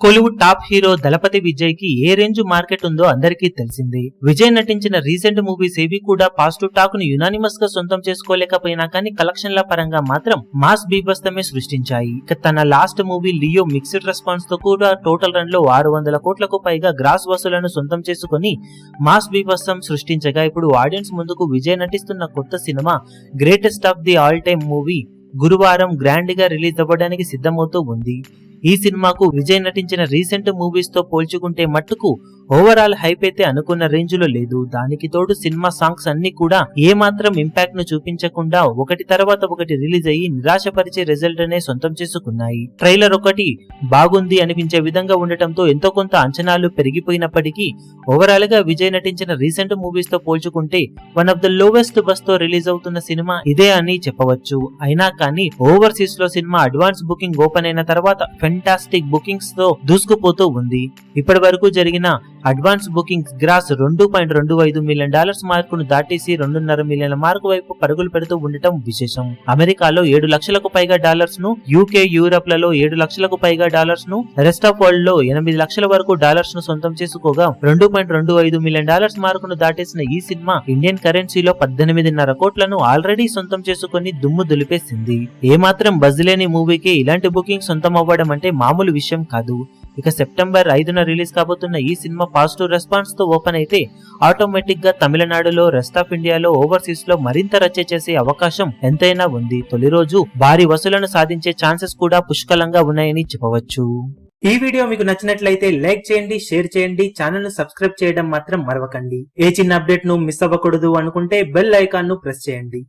Kollywood top hero దళపతి విజయ్ కి ఏ range market ఉందో అందరికీ తెలిసిందే. విజయ్ నటించిన రీసెంట్ మూవీస్ ఏవి కూడా పాజిటివ్ టాక్ ను యునానిమస్ గా సొంతం చేసుకోలేకపోయినా కానీ కలెక్షన్ల పరంగా మాత్రం మాస్ బీభత్సమే సృష్టించాయి. ఇక తన last movie Leo mixed response తో కూడా టోటల్ రన్ లో 600 కోట్లకు పైగా గ్రాస్ వసూలను సొంతం చేసుకుని మాస్ బీభత్సం సృష్టించగా ఇప్పుడు ఆడియన్స్ ముందుకు విజయ్ నటిస్తున్న కొత్త cinema greatest of the all time movie గురువారం గ్రాండ్ గా రిలీజ్ అవ్వడానికి సిద్ధమవుతూ ఉంది. ఈ సినిమాకు విజయ్ నటించిన రీసెంట్ మూవీస్ తో పోల్చుకుంటే మట్టుకు ఓవరాల్ హైప్ అయితే అనుకున్న రేంజ్ లో లేదు. దానికి తోడు సినిమా సాంగ్స్ అన్ని కూడా ఏ మాత్రం ఇంపాక్ట్ ను చూపించకుండా ఒకటి తర్వాత ఒకటి రిలీజ్ అయ్యి నిరాశపరిచే రిజల్ట్ అనే సొంతం చేసుకున్నాయి. ట్రైలర్ ఒకటి బాగుంది అనిపించే విధంగా ఉండటంతో ఎంతో కొంత అంచనాలు పెరిగిపోయినప్పటికీ ఓవరాల్ గా విజయ్ నటించిన రీసెంట్ మూవీస్ తో పోల్చుకుంటే one of the lowest bus తో రిలీజ్ అవుతున్న సినిమా ఇదే అని చెప్పవచ్చు. అయినా కానీ ఓవర్సీస్ లో సినిమా అడ్వాన్స్ బుకింగ్ ఓపెన్ అయిన తర్వాత ఫెంటాస్టిక్ బుకింగ్స్ తో దూసుకుపోతూ ఉంది. ఇప్పటి వరకు జరిగిన అడ్వాన్స్ బుకింగ్స్ గ్రాస్ $2.25 మిలియన్ మార్కును దాటేసి 2.5 మిలియన్ల మార్కు వైపు పరుగులు పెడుతూ ఉండటం విశేషం. అమెరికాలో 7 లక్షలకు పైగా డాలర్స్ ను, యూకే యూరప్ లలో 7 లక్షలకు పైగా డాలర్స్ ను, రెస్ట్ ఆఫ్ వరల్డ్ లో 8 లక్షల వరకు డాలర్స్ ను సొంతం చేసుకోగా $2.25 మిలియన్ మార్కును దాటేసిన ఈ సినిమా ఇండియన్ కరెన్సీలో 18.5 కోట్లను ఆల్రెడీ సొంతం చేసుకుని దుమ్ము దులిపేసింది. ఏమాత్రం బజ్ లేని మూవీకి ఇలాంటి బుకింగ్ సొంతం అవ్వడం అంటే మామూలు విషయం కాదు. ఇక సెప్టెంబర్ 5న రిలీజ్ కాబోతున్న ఈ సినిమా పాజిటివ్ రెస్పాన్స్ తో ఓపెన్ అయితే ఆటోమేటిక్ గా తమిళనాడులో, రెస్ట్ ఆఫ్ ఇండియాలో, ఓవర్సీస్ లో మరింత రచ్చ చేసే అవకాశం ఎంతైనా ఉంది. తొలి రోజు భారీ వసూలను సాధించే ఛాన్సెస్ కూడా పుష్కలంగా ఉన్నాయని చెప్పవచ్చు. ఈ వీడియో మీకు నచ్చినట్లయితే లైక్ చేయండి, షేర్ చేయండి, ఛానల్ ను సబ్స్క్రైబ్ చేయడం మాత్రం మరవకండి. ఏ చిన్న అప్డేట్ ను మిస్ అవ్వకూడదు అనుకుంటే బెల్ ఐకాన్ ను ప్రెస్ చేయండి.